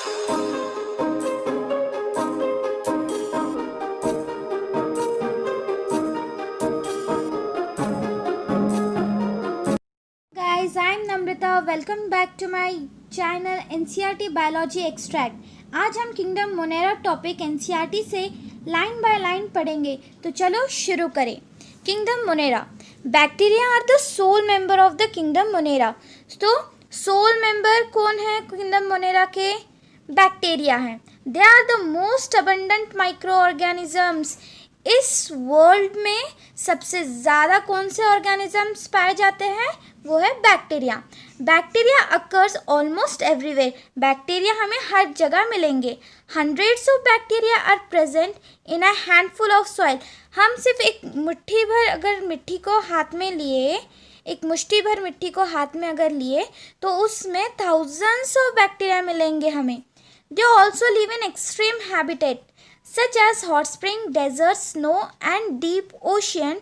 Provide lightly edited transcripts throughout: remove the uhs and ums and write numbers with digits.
Guys, I'm Namrita. Welcome back to my channel NCERT Biology Extract. आज हम kingdom Monera topic NCERT से line by line पढ़ेंगे, तो चलो शुरू करें। Kingdom Monera, bacteria are the sole member of the kingdom Monera. तो sole member कौन है किंगडम मोनेरा के? बैक्टीरिया हैं। They are the most abundant microorganisms. इस वर्ल्ड में सबसे ज़्यादा कौन से ऑर्गेनिजम्स पाए जाते हैं? वो है bacteria. Bacteria occurs almost everywhere. Bacteria हमें हर जगह मिलेंगे। Hundreds of bacteria are present in a handful of soil. हम सिर्फ एक मुट्ठी भर अगर मिट्टी को हाथ में लिए, एक मुट्ठी भर मिट्टी को हाथ में अगर लिए, तो उसमें थाउजेंड्स ऑफ बैक्टीरिया मिलेंगे हमें। They also live in extreme habitat such as hot spring, desert, snow and deep ocean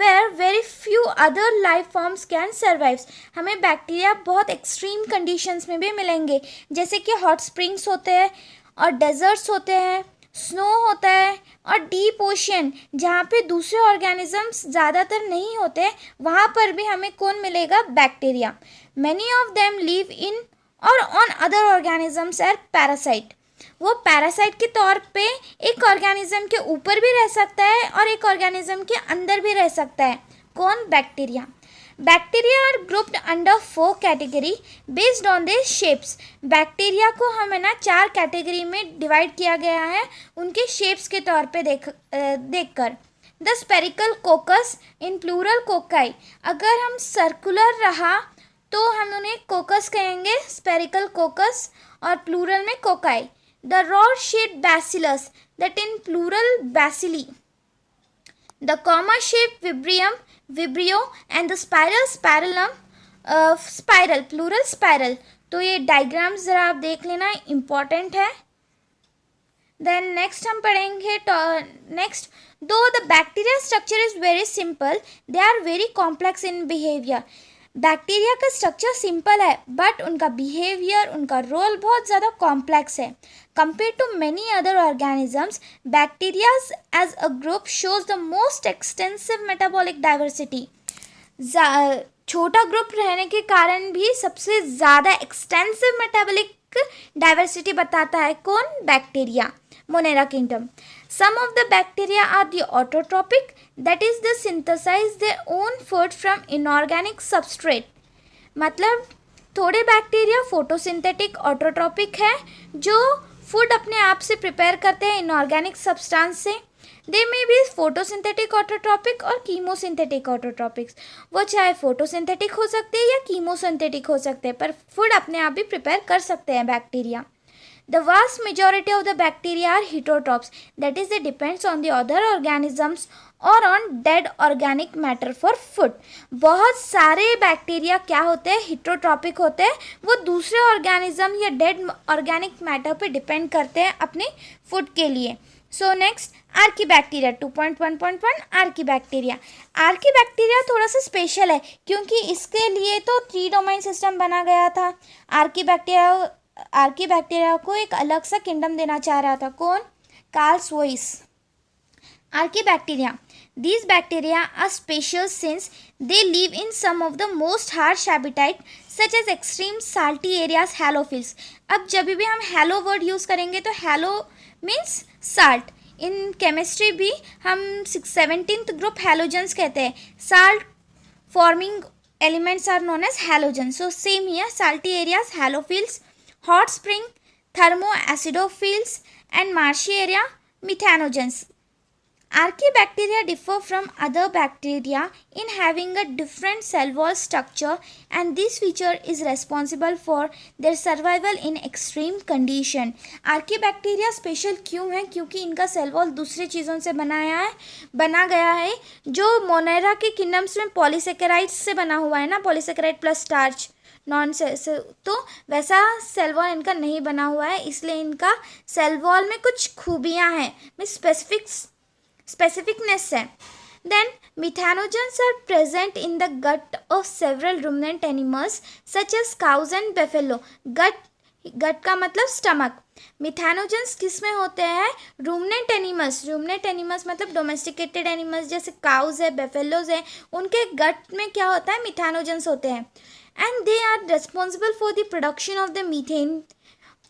where very few other life forms can survive. हमें बैक्टीरिया बहुत एक्सट्रीम कंडीशंस में भी मिलेंगे, जैसे कि हॉट स्प्रिंग्स होते हैं और डेजर्ट्स होते हैं, स्नो होता है और डीप ओशियन जहाँ पे दूसरे ऑर्गेनिजम्स ज़्यादातर नहीं होते, वहाँ पर भी हमें कौन मिलेगा? Bacteria. Many of them live in और on other organisms are parasite. वो पैरासाइट के तौर पे एक ऑर्गेनिज्म के ऊपर भी रह सकता है और एक ऑर्गेनिज्म के अंदर भी रह सकता है। कौन? Bacteria. Bacteria are grouped under 4 category based on their shapes. Bacteria को हमें ना 4 कैटेगरी में डिवाइड किया गया है उनके शेप्स के तौर पे देखकर। The spherical coccus in plural cocci. अगर हम सर्कुलर रहा तो हम उन्हें कोकस कहेंगे, स्पेरिकल कोकस, और प्लूरल में cocci. The rod-shaped bacillus, that in plural bacilli. The comma-shaped vibrium, vibrio, and the spiral spiralum, spiral, plural spiral. तो ये डायग्राम्स ज़रा आप देख लेना, इम्पॉर्टेंट है। देन नेक्स्ट हम पढ़ेंगे next, though the bacteria structure is very simple, they are very complex in behaviour. Bacteria का स्ट्रक्चर सिंपल है बट उनका बिहेवियर, उनका रोल बहुत ज़्यादा कॉम्प्लेक्स है। Compare to many other organisms, bacterias as a group shows the most extensive metabolic diversity. छोटा group रहने के कारण भी सबसे ज़्यादा एक्सटेंसिव मेटाबॉलिक डाइवर्सिटी बताता है। कौन? Bacteria. Monera kingdom. Some of the bacteria are the autotrophic, that is they synthesize their own food from inorganic substrate. मतलब थोड़े बैक्टीरिया फोटोसिंथेटिक ऑटोट्रॉपिक है जो फूड अपने आप से प्रिपेयर करते हैं इनऑर्गेनिक सब्सटेंस से। दे में भी फोटोसिंथेटिक ऑटोट्रॉपिक और कीमोसिंथेटिक ऑटोट्रॉपिक्स। वो चाहे फोटोसिंथेटिक हो सकते हैं या कीमोसिंथेटिक हो सकते हैं, पर फूड अपने आप भी प्रिपेयर कर सकते हैं bacteria. The vast majority of the bacteria are heterotrophs, that is they depends on the other organisms or on dead organic matter for food. बहुत सारे बैक्टीरिया क्या होते हैं? हिट्रोट्रॉपिक होते हैं। वो दूसरे ऑर्गेनिज्म या डेड ऑर्गेनिक मैटर पे डिपेंड करते हैं अपने फूड के लिए। So next, archaebacteria 2.1.1 archaebacteria. Archaebacteria थोड़ा सा स्पेशल है क्योंकि इसके लिए तो 3 डोमेन सिस्टम बना गया था। आर्कीबैक्टीरिया को एक अलग सा किंगडम देना चाह रहा था। कौन? Carl Woese. Archaebacteria, these bacteria are special since they live in some of the most harsh habitat such as extreme salty areas, halophiles. अब जब भी हम हैलो वर्ड यूज़ करेंगे तो halo means salt. In chemistry भी हम 17th group halogens कहते हैं। Salt forming elements are known as halogen. So same here, salty areas, halophiles, hot spring, thermoacidophiles, and marshy area, methanogens. Archaebacteria differ from other bacteria in having a different cell wall structure, and this feature is responsible for their survival in extreme condition. Archaebacteria special क्यों है? क्योंकि इनका cell wall दूसरी चीज़ों से बना गया है जो मोनेरा के किंगडम्स में पॉलीसेकेराइड्स से बना हुआ है ना, पॉलीसेकेराइड प्लस स्टार्च नॉन से, तो वैसा सेल वॉल इनका नहीं बना हुआ है, इसलिए इनका सेल वॉल में कुछ खूबियाँ हैं, मीन्स specificness है। Then methanogens are present in the gut of several ruminant animals such as cows and buffalo. Gut गट का मतलब स्टमक। मिथेनोजेंस किस में होते हैं? Ruminant animals. रूमिनेंट एनिमल्स मतलब डोमेस्टिकेटेड एनिमल्स जैसे काउज है, बेफेलोज है, उनके गट में क्या होता है? मिथेनोजेंस होते हैं। And they are responsible for the production of the methane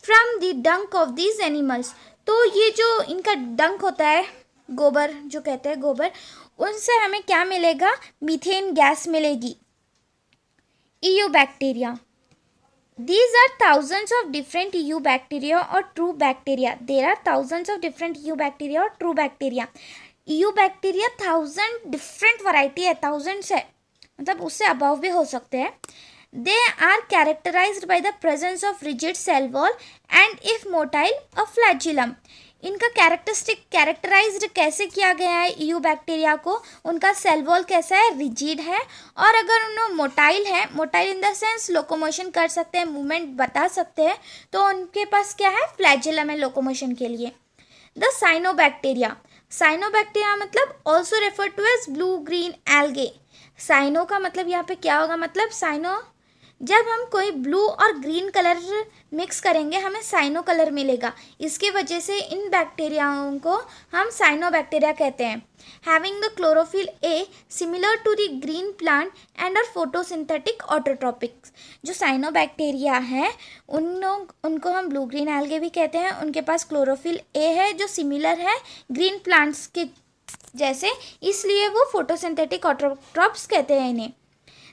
from the dung of these animals. तो ये जो इनका डंक होता है, गोबर जो कहते हैं गोबर, उनसे हमें क्या मिलेगा? मीथेन गैस मिलेगी। EU bacteria, these are thousands of different EU bacteria or true bacteria. There are thousands of different EU bacteria or true bacteria. EU bacteria 1000 different variety है, थाउजेंड्स है, मतलब उससे अबव भी हो सकते हैं। They are characterised by the presence of rigid cell wall and if motile a flagellum. इनका characterised कैसे किया गया है EU बैक्टीरिया को? उनका सेल वॉल कैसा है? रिजिड है, और अगर उन्होंने मोटाइल है, motile in the sense locomotion कर सकते हैं, मूवमेंट बता सकते हैं, तो उनके पास क्या है? फ्लैजिलम है लोकोमोशन के लिए। द साइनोबैक्टीरिया, साइनोबैक्टीरिया मतलब also refer to as blue green algae. Cyano का मतलब यहाँ पे क्या होगा? मतलब साइनो, जब हम कोई ब्लू और ग्रीन कलर मिक्स करेंगे हमें साइनो कलर मिलेगा। इसकी वजह से इन बैक्टीरियाओं को हम साइनोबैक्टीरिया कहते हैं। Having the chlorophyll a similar to the green plant and are photosynthetic autotrophics. जो साइनोबैक्टीरिया है उनको हम ब्लू ग्रीन एल्गे भी कहते हैं। उनके पास क्लोरोफिल ए है जो सिमिलर है ग्रीन प्लांट्स के जैसे, इसलिए वो फोटोसिंथेटिक ऑटोट्रॉप्स कहते हैं इन्हें।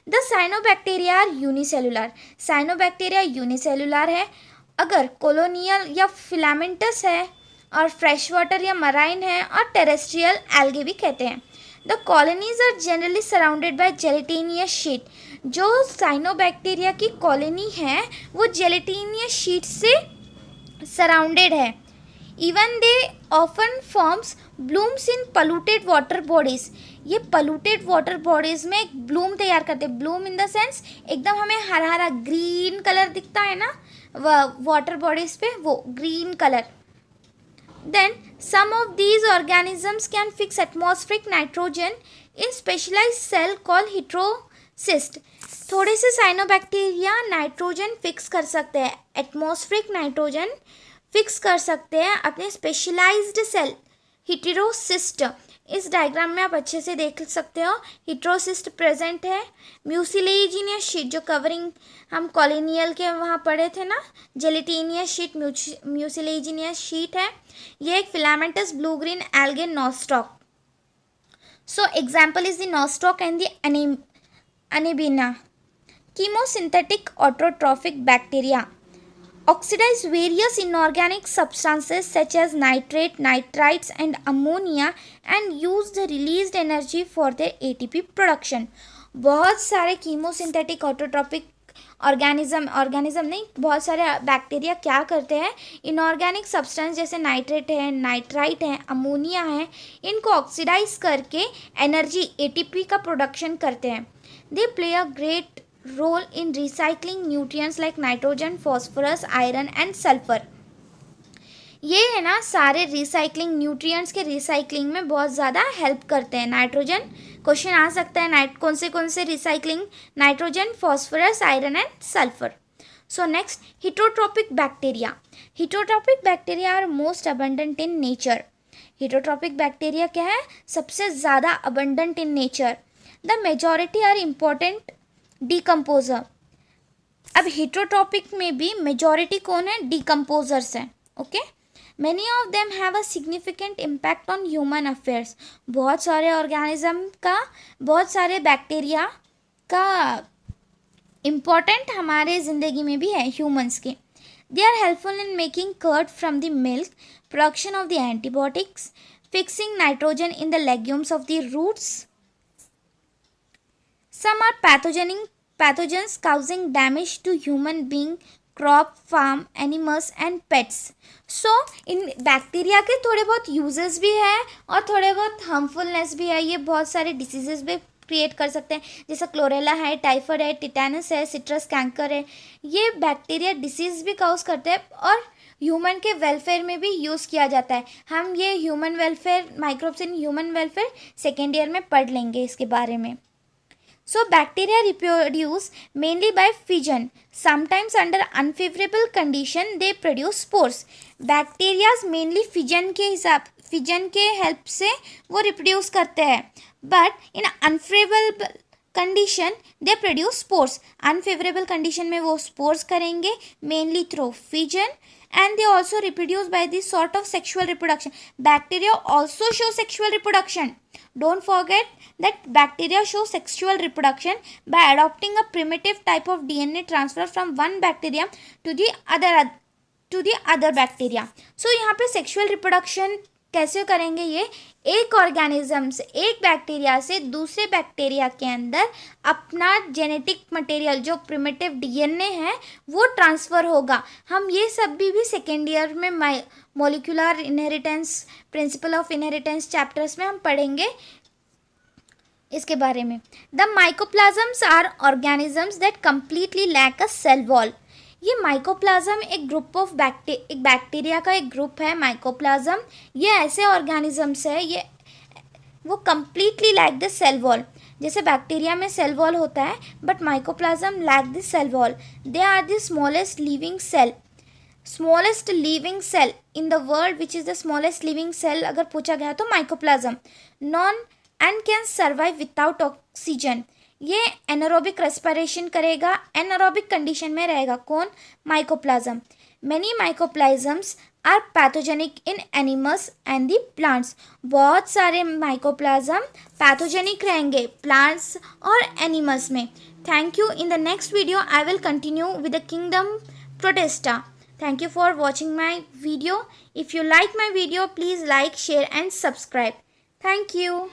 The cyanobacteria are unicellular. Cyanobacteria unicellular है। अगर कॉलोनियल या फिलामेंटस है, और फ्रेश वाटर या मराइन है, और टेरेस्ट्रियल एल्गे भी कहते हैं। The colonies are generally surrounded by gelatinous sheet. जो साइनोबैक्टीरिया की कॉलोनी है वो जेलेटिनियस शीट से सराउंडेड है। Even they often forms blooms in polluted water bodies. ये पॉल्यूटेड वाटर बॉडीज में एक ब्लूम तैयार करते हैं। ब्लूम इन द सेंस एकदम हमें हरा हरा ग्रीन कलर दिखता है ना वाटर बॉडीज पे, वो green colour. Then some of these organisms can fix atmospheric nitrogen in specialised cell called heterocyst. थोड़े से साइनोबैक्टीरिया नाइट्रोजन फिक्स कर सकते हैं, एटमॉस्फेरिक नाइट्रोजन फिक्स कर सकते हैं अपने स्पेशलाइज्ड सेल हिटेरोसिस्ट। इस डायग्राम में आप अच्छे से देख सकते हो, हिटेरोसिस्ट प्रेजेंट है। म्यूसिलेजिनियस शीट जो कवरिंग हम कॉलोनियल के वहाँ पढ़े थे ना, जेलेटिनियस शीट म्यूसिलेजिनियस शीट है। ये एक filamentous blue green algae nostoc. So example is the nostoc and the anabaena. Chemosynthetic autotrophic bacteria oxidize various inorganic substances such as nitrate, nitrites and ammonia and use the released energy for their ATP production. बहुत सारे chemosynthetic autotrophic organism नहीं, बहुत सारे bacteria क्या करते हैं? Inorganic substance जैसे nitrate है, नाइट्राइट है, अमोनिया है, इनको ऑक्सीडाइज करके एनर्जी ATP का प्रोडक्शन करते हैं। They play a great role in recycling nutrients like nitrogen, phosphorus, iron and sulphur. ये है ना सारे रिसाइकलिंग न्यूट्रिएंट्स के रिसाइकलिंग में बहुत ज़्यादा हेल्प करते हैं। नाइट्रोजन क्वेश्चन आ सकता है, कौन से recycling? Nitrogen, phosphorus, iron and sulphur. So next, heterotrophic bacteria. Heterotrophic bacteria are most abundant in nature. Heterotrophic bacteria क्या है? सबसे ज़्यादा abundant in nature. The majority are important decomposer. अब हिटोट्रॉपिक में भी मेजॉरिटी कौन है? डिकम्पोजर्स हैं। Okay, many of them have a significant impact on human affairs. बहुत सारे ऑर्गेनिज्म का, बहुत सारे बैक्टीरिया का इम्पोर्टेंट हमारे ज़िंदगी में भी है, ह्यूमंस के। They are helpful in making curd from the milk, production of the antibiotics, fixing nitrogen in the legumes of the roots. Some are pathogens causing damage to human being, crop, farm, animals and pets. So in bacteria के थोड़े बहुत uses भी है और थोड़े बहुत harmfulness भी है। ये बहुत सारे डिसीजेस भी क्रिएट कर सकते हैं, जैसे क्लोरेला है, टाइफाइड है, टिटेनस है, सिट्रस कैंकर है। ये बैक्टीरिया डिसीज भी काउज करते हैं और ह्यूमन के वेलफेयर में भी यूज़ किया जाता है। हम ये human welfare, microbes in human welfare second year में पढ़ लेंगे इसके बारे में। So bacteria reproduce mainly by fission. Sometimes under unfavorable condition they produce spores. Bacteria mainly fission के हेल्प से वो रिप्रोड्यूस करते हैं, but in unfavourable condition they produce spores. Unfavourable condition में वो स्पोर्स करेंगे mainly through fission, and they also reproduce by this sort of sexual reproduction. Bacteria also show sexual reproduction. Don't forget that bacteria show sexual reproduction by adopting a primitive type of DNA transfer from one bacterium to the other bacteria. So यहाँ पे sexual reproduction कैसे करेंगे? ये एक organism से, एक bacteria से दूसरे बैक्टीरिया के अंदर अपना जेनेटिक मटेरियल जो प्रिमिटिव डीएनए है वो ट्रांसफ़र होगा. हम ये सब भी सेकेंड ईयर में molecular inheritance, principle of inheritance chapters में हम पढ़ेंगे इसके बारे में. The mycoplasms are organisms that completely lack a cell wall. ये माइकोप्लाज्म एक ग्रुप ऑफ एक बैक्टीरिया का एक ग्रुप है माइकोप्लाज्म. ये ऐसे ऑर्गेनिजम्स है, ये वो completely lack the cell wall. जैसे बैक्टीरिया में सेल वॉल होता है, but mycoplasm lack the cell wall. They are the smallest living cell in the world. Which is the smallest living cell अगर पूछा गया तो mycoplasm. Non and can survive without oxygen. ये anaerobic respiration करेगा, anaerobic condition में रहेगा. कौन? Mycoplasm. Many mycoplasms are pathogenic in animals and the plants. बहुत सारे माइकोप्लाज्म पैथोजेनिक रहेंगे प्लांट्स और एनिमल्स में. Thank you. In the next video I will continue with the kingdom protista. Thank you for watching my video. If you like my video, please like, share and subscribe. Thank you.